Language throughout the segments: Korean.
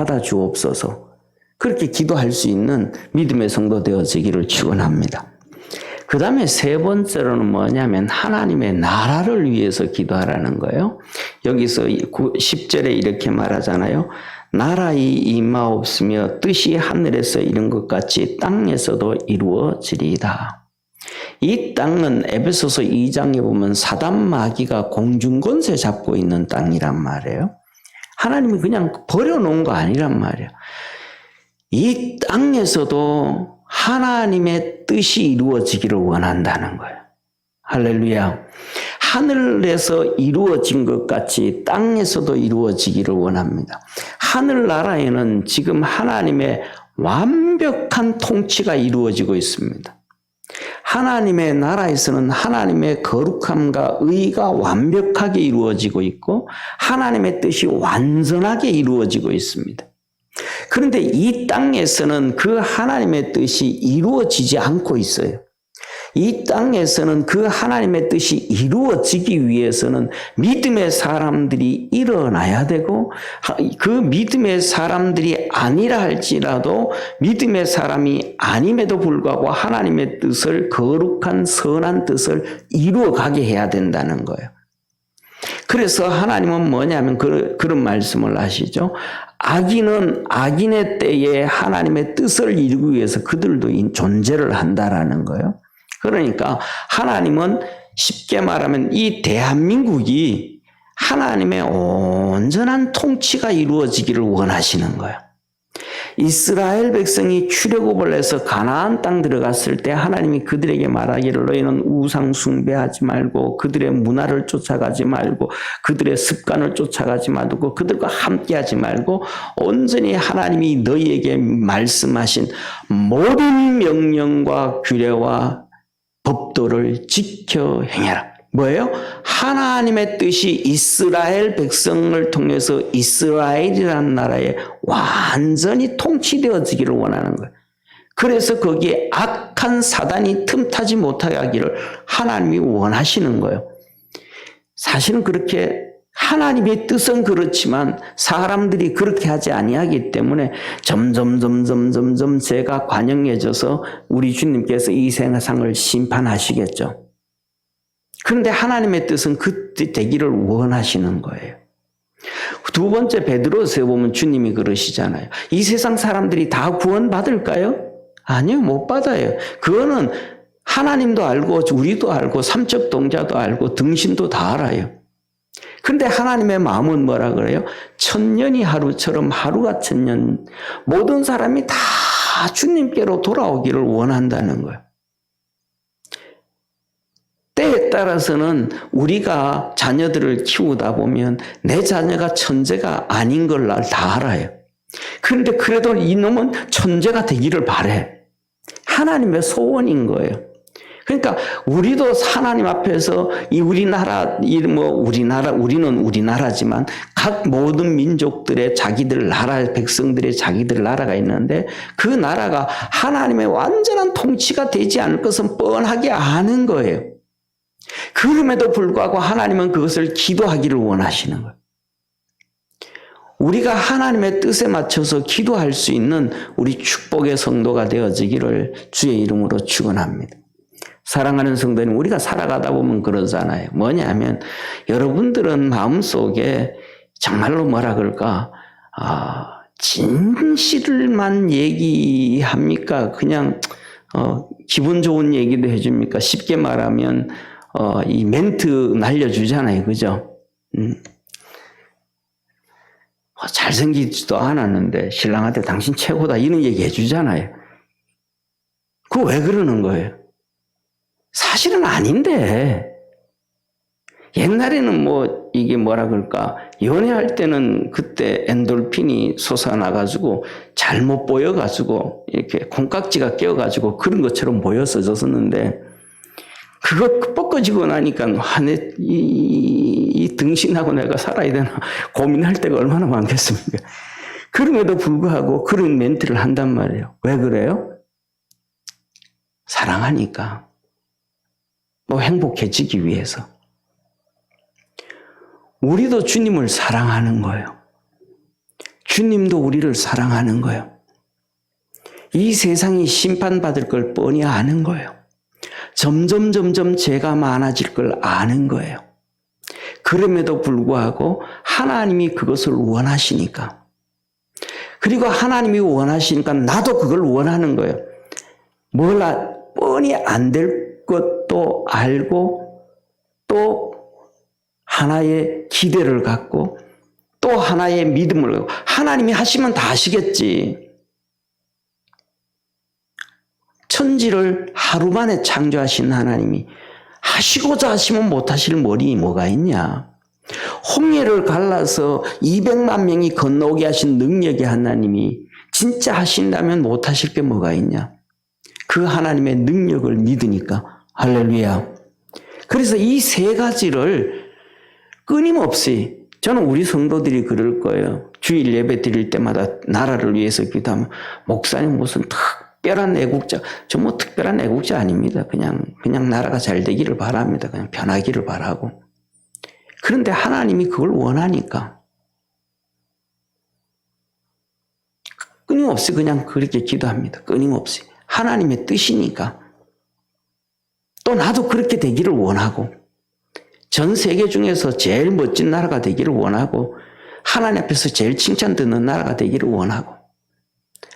받아 주옵소서. 그렇게 기도할 수 있는 믿음의 성도 되어지기를 축원합니다. 그 다음에 세 번째로는 뭐냐면 하나님의 나라를 위해서 기도하라는 거예요. 여기서 10절에 이렇게 말하잖아요. 나라의 임하옵으며 뜻이 하늘에서 이룬 것 같이 땅에서도 이루어지리이다. 이 땅은 에베소서 2장에 보면 사단 마귀가 공중권세 잡고 있는 땅이란 말이에요. 하나님이 그냥 버려놓은 거 아니란 말이에요. 이 땅에서도 하나님의 뜻이 이루어지기를 원한다는 거예요. 할렐루야. 하늘에서 이루어진 것 같이 땅에서도 이루어지기를 원합니다. 하늘나라에는 지금 하나님의 완벽한 통치가 이루어지고 있습니다. 하나님의 나라에서는 하나님의 거룩함과 의가 완벽하게 이루어지고 있고 하나님의 뜻이 완전하게 이루어지고 있습니다. 그런데 이 땅에서는 그 하나님의 뜻이 이루어지지 않고 있어요. 이 땅에서는 그 하나님의 뜻이 이루어지기 위해서는 믿음의 사람들이 일어나야 되고 그 믿음의 사람들이 아니라 할지라도 믿음의 사람이 아님에도 불구하고 하나님의 뜻을 거룩한 선한 뜻을 이루어가게 해야 된다는 거예요. 그래서 하나님은 뭐냐면 그런 말씀을 하시죠. 악인은 악인의 때에 하나님의 뜻을 이루기 위해서 그들도 존재를 한다라는 거예요. 그러니까 하나님은 쉽게 말하면 이 대한민국이 하나님의 온전한 통치가 이루어지기를 원하시는 거예요. 이스라엘 백성이 출애굽을 해서 가나안 땅 들어갔을 때 하나님이 그들에게 말하기를 너희는 우상 숭배하지 말고 그들의 문화를 쫓아가지 말고 그들의 습관을 쫓아가지 말고 그들과 함께하지 말고 온전히 하나님이 너희에게 말씀하신 모든 명령과 규례와 법도를 지켜 행해라. 뭐예요? 하나님의 뜻이 이스라엘 백성을 통해서 이스라엘이라는 나라에 완전히 통치되어지기를 원하는 거예요. 그래서 거기에 악한 사단이 틈타지 못하게 하기를 하나님이 원하시는 거예요. 사실은 그렇게 하나님의 뜻은 그렇지만 사람들이 그렇게 하지 아니하기 때문에 점점 죄가 관영해져서 우리 주님께서 이 세상을 심판하시겠죠. 그런데 하나님의 뜻은 그때 되기를 원하시는 거예요. 두 번째 베드로서에 보면 주님이 그러시잖아요. 이 세상 사람들이 다 구원받을까요? 아니요, 못 받아요. 그거는 하나님도 알고 우리도 알고 삼척 동자도 알고 등신도 다 알아요. 그런데 하나님의 마음은 뭐라 그래요? 천년이 하루처럼 하루가 천년. 모든 사람이 다 주님께로 돌아오기를 원한다는 거예요. 때에 따라서는 우리가 자녀들을 키우다 보면 내 자녀가 천재가 아닌 걸 다 알아요. 그런데 그래도 이놈은 천재가 되기를 바래. 하나님의 소원인 거예요. 그러니까 우리도 하나님 앞에서 이 우리는 우리나라지만 각 모든 민족들의 자기들 나라, 백성들의 자기들 나라가 있는데 그 나라가 하나님의 완전한 통치가 되지 않을 것은 뻔하게 아는 거예요. 그럼에도 불구하고 하나님은 그것을 기도하기를 원하시는 거예요. 우리가 하나님의 뜻에 맞춰서 기도할 수 있는 우리 축복의 성도가 되어지기를 주의 이름으로 축원합니다. 사랑하는 성도님, 우리가 살아가다 보면 그러잖아요. 뭐냐면 여러분들은 마음속에 정말로 뭐라 그럴까? 진실만 얘기합니까? 그냥 기분 좋은 얘기도 해줍니까? 쉽게 말하면 이 멘트 날려주잖아요. 그죠? 잘생기지도 않았는데 신랑한테 당신 최고다 이런 얘기 해주잖아요. 그거 왜 그러는 거예요? 사실은 아닌데 옛날에는 이게 뭐라 그럴까 연애할 때는 그때 엔돌핀이 솟아나가지고 잘못 보여가지고 이렇게 콩깍지가 껴가지고 그런 것처럼 보였었는데 그거 뻗어지고 나니까 이 등신하고 내가 살아야 되나 고민할 때가 얼마나 많겠습니까? 그럼에도 불구하고 그런 멘트를 한단 말이에요. 왜 그래요? 사랑하니까. 행복해지기 위해서. 우리도 주님을 사랑하는 거예요. 주님도 우리를 사랑하는 거예요. 이 세상이 심판받을 걸 뻔히 아는 거예요. 점점 죄가 많아질 걸 아는 거예요. 그럼에도 불구하고 하나님이 그것을 원하시니까, 그리고 하나님이 원하시니까 나도 그걸 원하는 거예요. 뻔히 안 될 것도 알고 또 하나의 기대를 갖고 또 하나의 믿음을 갖고, 하나님이 하시면 다 하시겠지. 천지를 하루 만에 창조하신 하나님이 하시고자 하시면 못하실 머리 뭐가 있냐. 홍해를 갈라서 200만 명이 건너오게 하신 능력의 하나님이 진짜 하신다면 못하실 게 뭐가 있냐. 그 하나님의 능력을 믿으니까. 할렐루야. 그래서 이 세 가지를 끊임없이, 저는 우리 성도들이 그럴 거예요. 주일 예배 드릴 때마다 나라를 위해서 기도하면, 목사님 무슨 특별한 애국자, 저 뭐 특별한 애국자 아닙니다. 그냥 나라가 잘 되기를 바랍니다. 그냥 편하기를 바라고. 그런데 하나님이 그걸 원하니까 끊임없이 그냥 그렇게 기도합니다. 끊임없이. 하나님의 뜻이니까. 또 나도 그렇게 되기를 원하고, 전 세계 중에서 제일 멋진 나라가 되기를 원하고, 하나님 앞에서 제일 칭찬 듣는 나라가 되기를 원하고,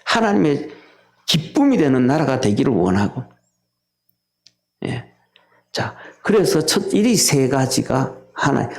하나님의 기쁨이 되는 나라가 되기를 원하고. 예. 자, 그래서 이 세 가지가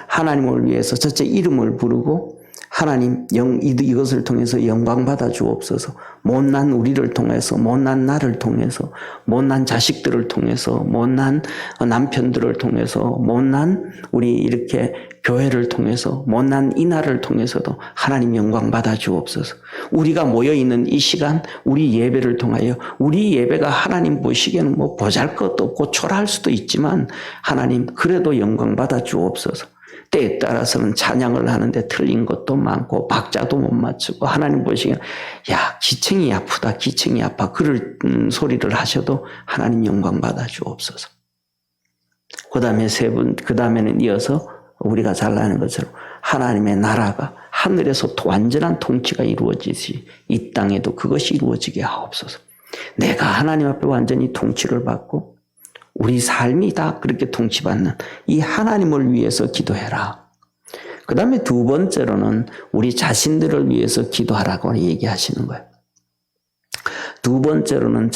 하나님을 위해서 첫째 이름을 부르고, 하나님 이것을 통해서 영광 받아 주옵소서. 못난 우리를 통해서, 못난 나를 통해서, 못난 자식들을 통해서, 못난 남편들을 통해서, 못난 우리 이렇게 교회를 통해서, 못난 이 나라를 통해서도 하나님 영광 받아 주옵소서. 우리가 모여 있는 이 시간, 우리 예배를 통하여, 우리 예배가 하나님 보시기에는 뭐 보잘것도 없고 초라할 수도 있지만, 하나님 그래도 영광 받아 주옵소서. 때에 따라서는 찬양을 하는데 틀린 것도 많고 박자도 못 맞추고, 하나님 보시기에 야 기층이 아프다, 기층이 아파, 그럴 소리를 하셔도 하나님 영광 받아 주옵소서. 그 다음에는 이어서 우리가 잘 아는 것처럼 하나님의 나라가 하늘에서 완전한 통치가 이루어지지 이 땅에도 그것이 이루어지게 하옵소서. 내가 하나님 앞에 완전히 통치를 받고 우리 삶이 다 그렇게 통치받는 이 하나님을 위해서 기도해라. 그 다음에 두 번째로는 우리 자신들을 위해서 기도하라고 얘기하시는 거예요. 두 번째로는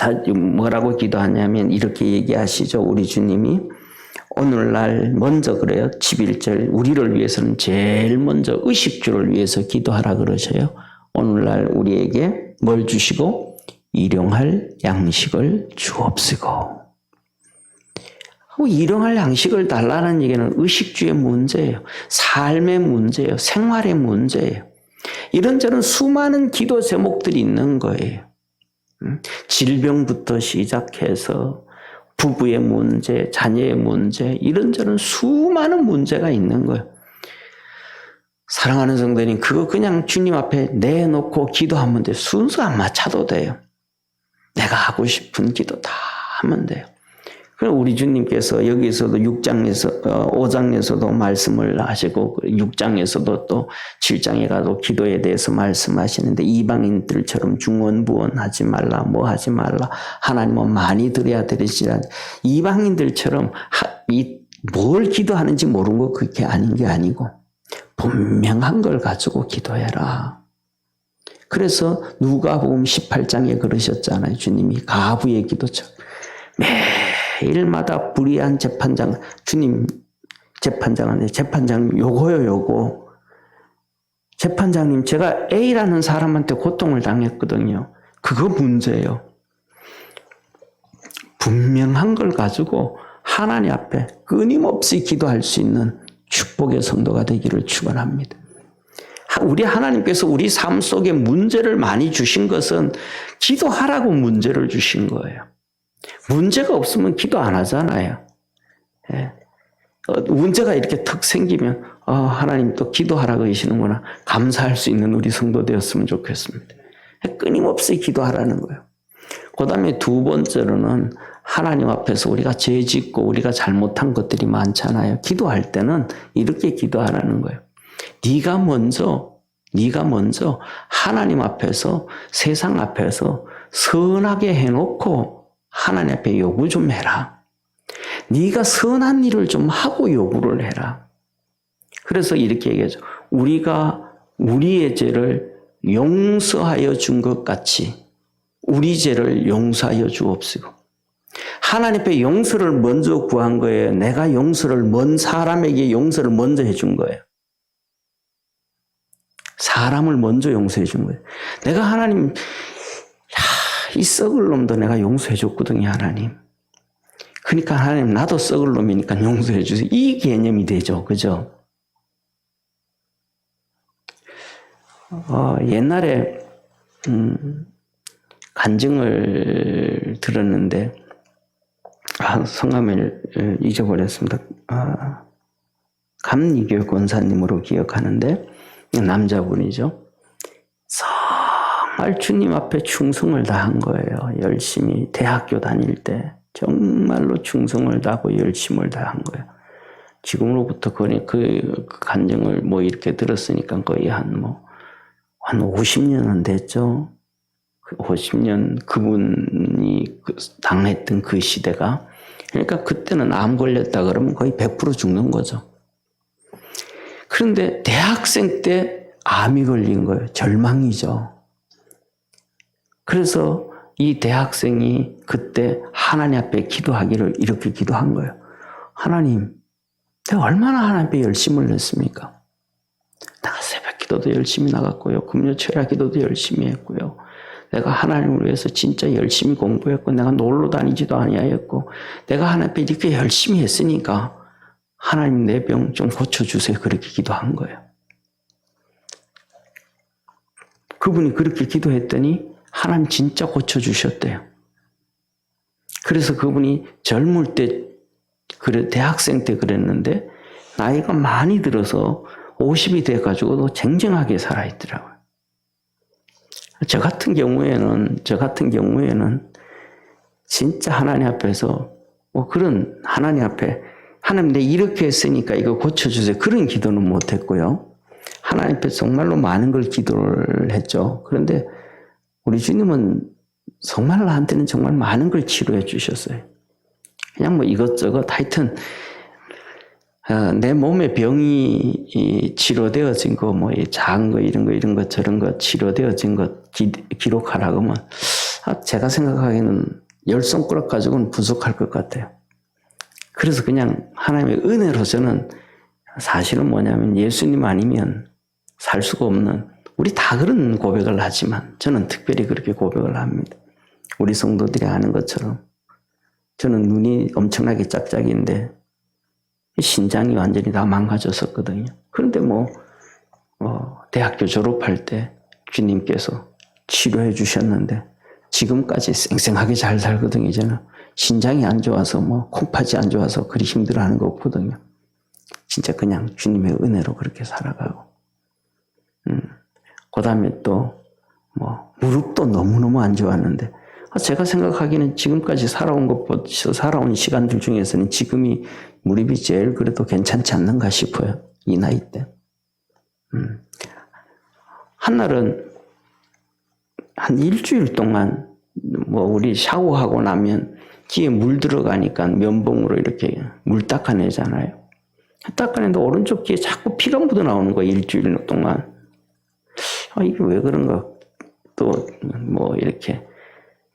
뭐라고 기도하냐면 이렇게 얘기하시죠. 우리 주님이 오늘날 먼저 그래요. 11절 우리를 위해서는 제일 먼저 의식주를 위해서 기도하라 그러셔요. 오늘날 우리에게 뭘 주시고 일용할 양식을 주옵시고. 일용할 양식을 달라는 얘기는 의식주의 문제예요. 삶의 문제예요. 생활의 문제예요. 이런저런 수많은 기도 제목들이 있는 거예요. 질병부터 시작해서 부부의 문제, 자녀의 문제, 이런저런 수많은 문제가 있는 거예요. 사랑하는 성도님, 그거 그냥 주님 앞에 내놓고 기도하면 돼요. 순서 안 맞춰도 돼요. 내가 하고 싶은 기도 다 하면 돼요. 그럼 우리 주님께서 여기서도 5장에서도 말씀을 하시고 6장에서도 또 7장에 가도 기도에 대해서 말씀하시는데, 이방인들처럼 중언부언하지 말라, 뭐 하지 말라, 하나님은 많이 드려야 되리지라. 이방인들처럼 뭘 기도하는지 모르는 거 그게 아닌 게 아니고 분명한 걸 가지고 기도해라. 그래서 누가복음 18장에 그러셨잖아요. 주님이 가부의 기도처럼 매일마다 불의한 재판장, 주님 재판장한테 재판장님 요거 재판장님 제가 A라는 사람한테 고통을 당했거든요. 그거 문제예요. 분명한 걸 가지고 하나님 앞에 끊임없이 기도할 수 있는 축복의 성도가 되기를 축원합니다. 우리 하나님께서 우리 삶 속에 문제를 많이 주신 것은 기도하라고 문제를 주신 거예요. 문제가 없으면 기도 안 하잖아요. 예. 문제가 이렇게 턱 생기면 하나님 또 기도하라고 그러시는구나, 감사할 수 있는 우리 성도 되었으면 좋겠습니다. 끊임없이 기도하라는 거예요. 그 다음에 두 번째로는 하나님 앞에서 우리가 죄 짓고 우리가 잘못한 것들이 많잖아요. 기도할 때는 이렇게 기도하라는 거예요. 네가 먼저 네가 먼저 하나님 앞에서 세상 앞에서 선하게 해놓고 하나님 앞에 요구 좀 해라. 네가 선한 일을 좀 하고 요구를 해라. 그래서 이렇게 얘기하죠. 우리가 우리의 죄를 용서하여 준 것 같이 우리 죄를 용서하여 주옵시고. 하나님 앞에 용서를 먼저 구한 거예요. 내가 용서를 사람에게 용서를 먼저 해준 거예요. 사람을 먼저 용서해 준 거예요. 내가 하나님, 이 썩을 놈도 내가 용서해 줬거든요, 하나님. 그러니까 하나님, 나도 썩을 놈이니까 용서해 주세요. 이 개념이 되죠. 그죠? 옛날에, 간증을 들었는데, 성함을 잊어버렸습니다. 감리교 권사님으로 기억하는데, 남자분이죠. 정말 주님 앞에 충성을 다한 거예요. 열심히 대학교 다닐 때 정말로 충성을 다하고 열심을 다한 거예요. 지금으로부터 그 간증을 뭐 이렇게 들었으니까 거의 한 50년은 됐죠. 50년 그분이 당했던 그 시대가. 그러니까 그때는 암 걸렸다 그러면 거의 100% 죽는 거죠. 그런데 대학생 때 암이 걸린 거예요. 절망이죠. 그래서 이 대학생이 그때 하나님 앞에 기도하기를 이렇게 기도한 거예요. 하나님, 내가 얼마나 하나님 앞에 열심을 냈습니까? 내가 새벽 기도도 열심히 나갔고요. 금요 철야 기도도 열심히 했고요. 내가 하나님을 위해서 진짜 열심히 공부했고 내가 놀러 다니지도 아니하였고 내가 하나님 앞에 이렇게 열심히 했으니까 하나님 내 병 좀 고쳐주세요. 그렇게 기도한 거예요. 그분이 그렇게 기도했더니 하나님 진짜 고쳐주셨대요. 그래서 그분이 젊을 때, 대학생 때 그랬는데 나이가 많이 들어서 50이 돼가지고도 쟁쟁하게 살아있더라고요. 저 같은 경우에는 진짜 하나님 앞에서 그런 하나님 앞에 하나님 내가 이렇게 했으니까 이거 고쳐주세요. 그런 기도는 못했고요. 하나님 앞에 정말로 많은 걸 기도를 했죠. 그런데 우리 주님은 정말 나한테는 정말 많은 걸 치료해 주셨어요. 그냥 이것저것 하여튼 내 몸에 병이 치료되어진 거, 작은 거, 이런 거, 저런 거, 치료되어진 거 기록하라고 하면 제가 생각하기에는 10손가락 가지고는 부족할 것 같아요. 그래서 그냥 하나님의 은혜로 저는 사실은 뭐냐면 예수님 아니면 살 수가 없는, 우리 다 그런 고백을 하지만 저는 특별히 그렇게 고백을 합니다. 우리 성도들이 아는 것처럼 저는 눈이 엄청나게 짝짝인데 신장이 완전히 다 망가졌었거든요. 그런데 대학교 졸업할 때 주님께서 치료해 주셨는데 지금까지 쌩쌩하게 잘 살거든요. 저는 신장이 안 좋아서 콩팥이 안 좋아서 그리 힘들어하는 거 없거든요. 진짜 그냥 주님의 은혜로 그렇게 살아가고 그 다음에 또 무릎도 너무너무 안 좋았는데 제가 생각하기에는 지금까지 살아온 시간들 중에서는 지금이 무릎이 제일 그래도 괜찮지 않는가 싶어요. 이 나이 때. 한날은 한 일주일 동안 우리 샤워하고 나면 귀에 물 들어가니까 면봉으로 이렇게 물 닦아내잖아요. 닦아내는데 오른쪽 귀에 자꾸 피가 묻어 나오는 거예요. 일주일 동안. 이게 왜 그런가. 또 이렇게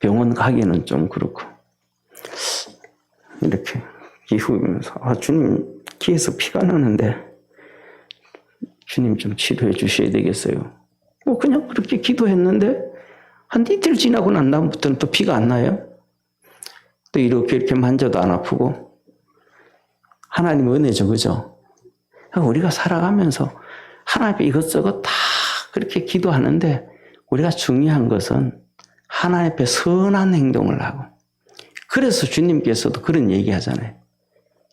병원 가기는 좀 그렇고 이렇게 기후면서 주님 귀에서 피가 나는데 주님 좀 치료해 주셔야 되겠어요. 그냥 그렇게 기도했는데 한 이틀 지나고 난 다음부터는 또 피가 안 나요. 또 이렇게 만져도 안 아프고 하나님 은혜죠, 그죠? 우리가 살아가면서 하나님 앞에 이것저것 다 그렇게 기도하는데 우리가 중요한 것은 하나님 앞에 선한 행동을 하고, 그래서 주님께서도 그런 얘기 하잖아요.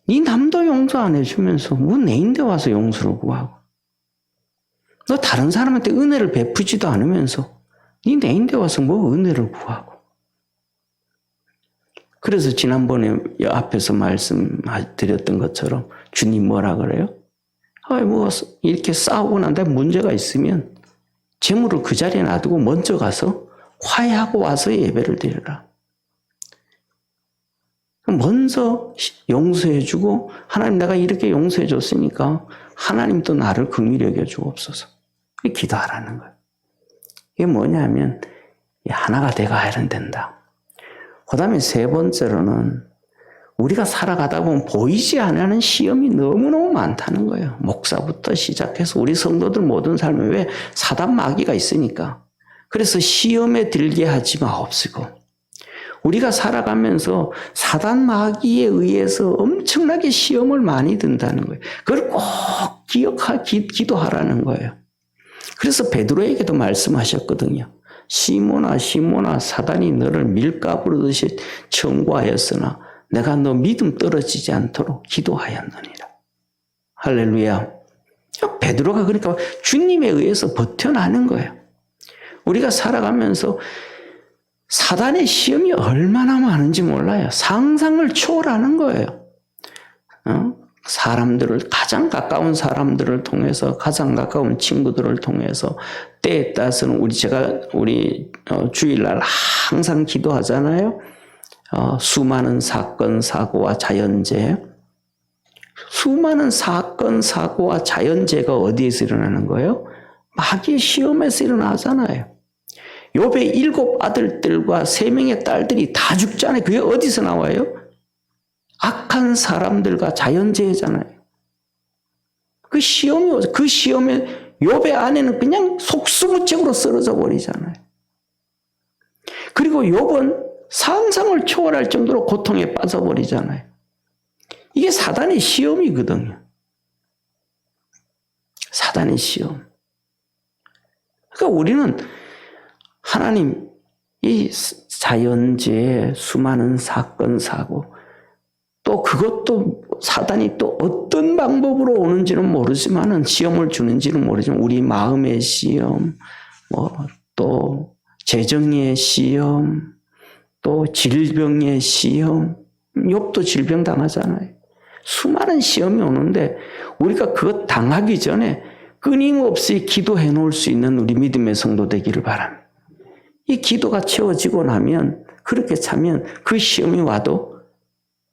네 남도 용서 안 해주면서 내인데 와서 용서를 구하고, 너 다른 사람한테 은혜를 베푸지도 않으면서 네 내인데 와서 은혜를 구하고. 그래서 지난번에 앞에서 말씀드렸던 것처럼 주님 뭐라 그래요? 이렇게 싸우고 난 다음에 문제가 있으면 재물을 그 자리에 놔두고 먼저 가서 화해하고 와서 예배를 드려라. 먼저 용서해주고 하나님 내가 이렇게 용서해줬으니까 하나님도 나를 긍휼히 여겨주옵소서. 기도하라는 거예요. 이게 뭐냐면 하나가 돼가 이런 된다. 그 다음에 세 번째로는 우리가 살아가다 보면 보이지 않는 시험이 너무너무 많다는 거예요. 목사부터 시작해서 우리 성도들 모든 삶에 왜 사단 마귀가 있으니까. 그래서 시험에 들게 하지 마옵시고 우리가 살아가면서 사단 마귀에 의해서 엄청나게 시험을 많이 든다는 거예요. 그걸 꼭 기도하라는 거예요. 그래서 베드로에게도 말씀하셨거든요. 시몬아 시몬아 사단이 너를 밀가부르듯이 청구하였으나 내가 너 믿음 떨어지지 않도록 기도하였느니라. 할렐루야. 베드로가 그러니까 주님에 의해서 버텨나는 거예요. 우리가 살아가면서 사단의 시험이 얼마나 많은지 몰라요. 상상을 초월하는 거예요. 사람들을 가장 가까운 사람들을 통해서 가장 가까운 친구들을 통해서 때에 따라서는 우리 주일날 항상 기도하잖아요. 수많은 사건 사고와 자연재해. 수많은 사건 사고와 자연재해가 어디에서 일어나는 거예요? 마귀의 시험에서 일어나잖아요. 욥의 7 아들들과 3명의 딸들이 다 죽잖아요. 그게 어디서 나와요? 악한 사람들과 자연재해잖아요. 그 시험에 욥의 아내는 그냥 속수무책으로 쓰러져 버리잖아요. 그리고 욥은 상상을 초월할 정도로 고통에 빠져버리잖아요. 이게 사단의 시험이거든요. 사단의 시험. 그러니까 우리는 하나님 이 자연재해 수많은 사건 사고 또 그것도 사단이 또 어떤 방법으로 오는지는 모르지만은 시험을 주는지는 모르지만 우리 마음의 시험 또 재정의 시험 또 질병의 시험 욥도 질병 당하잖아요. 수많은 시험이 오는데 우리가 그것 당하기 전에 끊임없이 기도해 놓을 수 있는 우리 믿음의 성도 되기를 바랍니다. 이 기도가 채워지고 나면 그렇게 차면 그 시험이 와도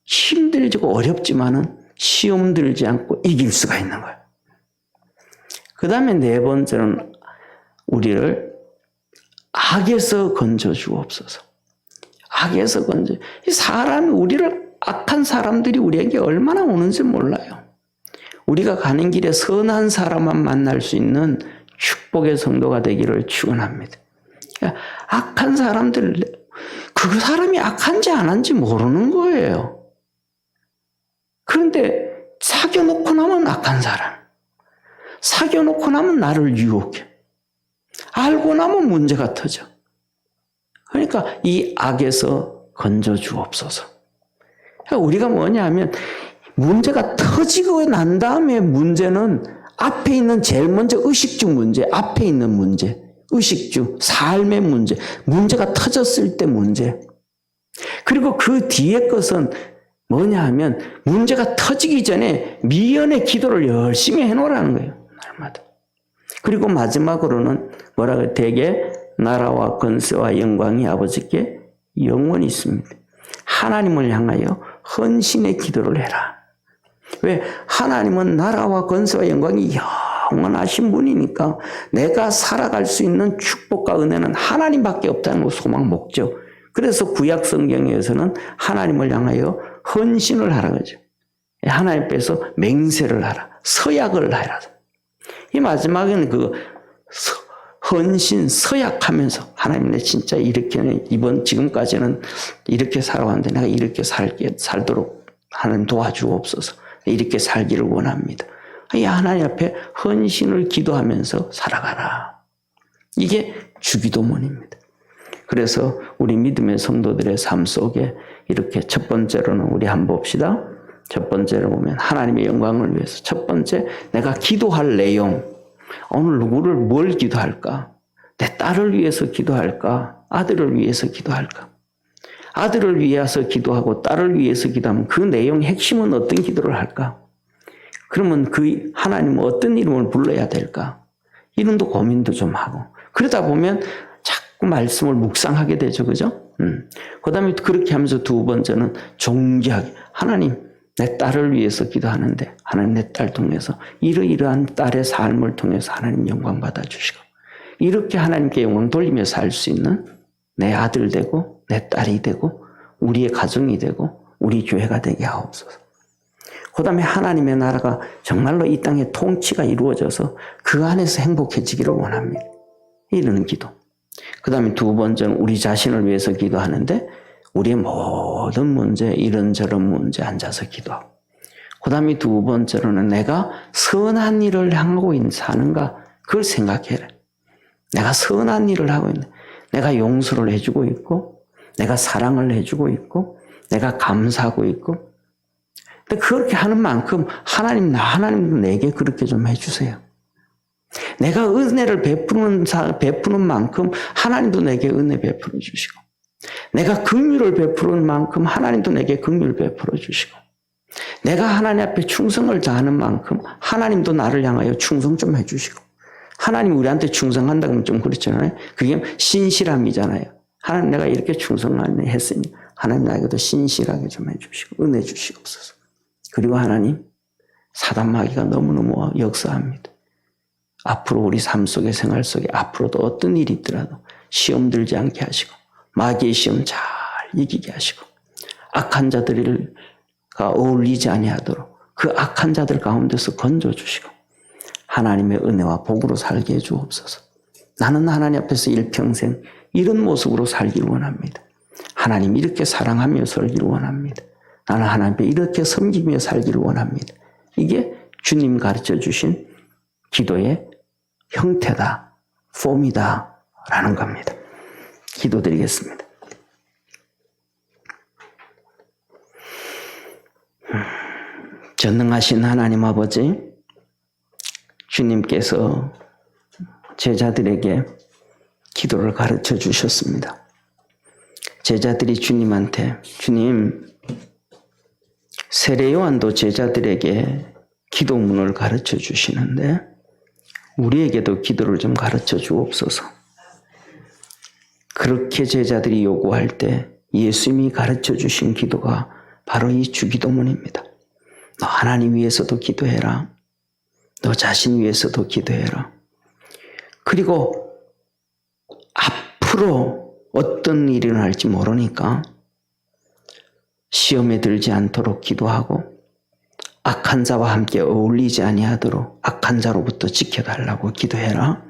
힘들고 어렵지만은 시험 들지 않고 이길 수가 있는 거예요. 그 다음에 네 번째는 우리를 악에서 건져 주옵소서. 악에서 건져. 이 사람이 악한 사람들이 우리에게 얼마나 오는지 몰라요. 우리가 가는 길에 선한 사람만 만날 수 있는 축복의 성도가 되기를 축원합니다. 악한 사람들, 그 사람이 악한지 안 한지 모르는 거예요. 그런데 사귀어놓고 나면 악한 사람, 사귀어놓고 나면 나를 유혹해. 알고 나면 문제가 터져. 그러니까 이 악에서 건져 주옵소서. 그러니까 우리가 뭐냐 하면 문제가 터지고 난 다음에 문제는 앞에 있는 제일 먼저 의식주 문제, 앞에 있는 문제, 의식주, 삶의 문제, 문제가 터졌을 때 문제. 그리고 그 뒤에 것은 뭐냐 하면 문제가 터지기 전에 미연의 기도를 열심히 해놓으라는 거예요. 날마다. 그리고 마지막으로는 뭐라고 되게 나라와 권세와 영광이 아버지께 영원히 있습니다. 하나님을 향하여 헌신의 기도를 해라. 왜? 하나님은 나라와 권세와 영광이 영원하신 분이니까 내가 살아갈 수 있는 축복과 은혜는 하나님밖에 없다는 거 소망 목적. 그래서 구약 성경에서는 하나님을 향하여 헌신을 하라 그러죠. 하나님 앞에서 맹세를 하라. 서약을 하라. 이 마지막에는 그 헌신, 서약하면서 하나님 내 진짜 이렇게 지금까지는 이렇게 살아왔는데 내가 이렇게 살도록 하나님 도와주옵소서. 이렇게 살기를 원합니다. 이 하나님 앞에 헌신을 기도하면서 살아가라. 이게 주기도문입니다. 그래서 우리 믿음의 성도들의 삶 속에 이렇게 첫 번째로는 우리 한번 봅시다. 첫 번째로 보면 하나님의 영광을 위해서 첫 번째 내가 기도할 내용. 오늘 누구를 뭘 기도할까? 내 딸을 위해서 기도할까? 아들을 위해서 기도할까? 아들을 위해서 기도하고 딸을 위해서 기도하면 그 내용 핵심은 어떤 기도를 할까? 그러면 그 하나님은 어떤 이름을 불러야 될까? 이름도 고민도 좀 하고 그러다 보면 자꾸 말씀을 묵상하게 되죠. 그죠? 그 다음에 그렇게 하면서 두 번째는 존귀하게 하나님 내 딸을 위해서 기도하는데 하나님 내 딸 통해서 이러이러한 딸의 삶을 통해서 하나님 영광 받아주시고 이렇게 하나님께 영광 돌리며 살 수 있는 내 아들 되고 내 딸이 되고 우리의 가정이 되고 우리 교회가 되게 하옵소서. 그 다음에 하나님의 나라가 정말로 이 땅의 통치가 이루어져서 그 안에서 행복해지기를 원합니다. 이러는 기도. 그 다음에 두 번째는 우리 자신을 위해서 기도하는데 우리의 모든 문제, 이런저런 문제 앉아서 기도하고 그 다음에 두 번째로는 내가 선한 일을 하고 사는가 그걸 생각해라. 내가 선한 일을 하고 있네. 내가 용서를 해주고 있고 내가 사랑을 해주고 있고 내가 감사하고 있고 근데 그렇게 하는 만큼 하나님도 내게 그렇게 좀 해주세요. 내가 은혜를 베푸는 만큼 하나님도 내게 은혜 베풀어 주시고 내가 긍휼을 베푸는 만큼 하나님도 내게 긍휼을 베풀어 주시고 내가 하나님 앞에 충성을 다하는 만큼 하나님도 나를 향하여 충성 좀 해주시고 하나님 우리한테 충성한다 그러면 좀 그렇잖아요. 그게 신실함이잖아요. 하나님 내가 이렇게 충성했으니 하나님 나에게도 신실하게 좀 해주시고 은혜 주시옵소서. 그리고 하나님 사단 마귀가 너무너무 역사합니다. 앞으로 우리 삶 속에 생활 속에 앞으로도 어떤 일이 있더라도 시험 들지 않게 하시고 마귀의 시험 잘 이기게 하시고 악한 자들과 어울리지 아니하도록 그 악한 자들 가운데서 건져주시고 하나님의 은혜와 복으로 살게 해주옵소서. 나는 하나님 앞에서 일평생 이런 모습으로 살기를 원합니다. 하나님 이렇게 사랑하며 살기를 원합니다. 나는 하나님께 이렇게 섬기며 살기를 원합니다. 이게 주님 가르쳐 주신 기도의 형태다, 폼이다 라는 겁니다. 기도드리겠습니다. 전능하신 하나님 아버지, 주님께서 제자들에게 기도를 가르쳐 주셨습니다. 제자들이 주님한테 주님 세례 요한도 제자들에게 기도문을 가르쳐 주시는데 우리에게도 기도를 좀 가르쳐 주옵소서. 그렇게 제자들이 요구할 때 예수님이 가르쳐 주신 기도가 바로 이 주기도문입니다. 너 하나님 위해서도 기도해라. 너 자신 위해서도 기도해라. 그리고 앞으로 어떤 일이 일어날지 모르니까 시험에 들지 않도록 기도하고 악한 자와 함께 어울리지 아니하도록 악한 자로부터 지켜달라고 기도해라.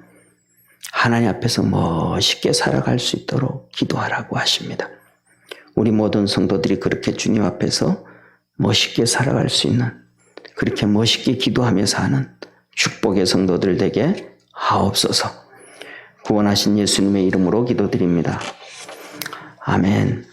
하나님 앞에서 멋있게 살아갈 수 있도록 기도하라고 하십니다. 우리 모든 성도들이 그렇게 주님 앞에서 멋있게 살아갈 수 있는 그렇게 멋있게 기도하며 사는 축복의 성도들 되게 하옵소서. 구원하신 예수님의 이름으로 기도드립니다. 아멘.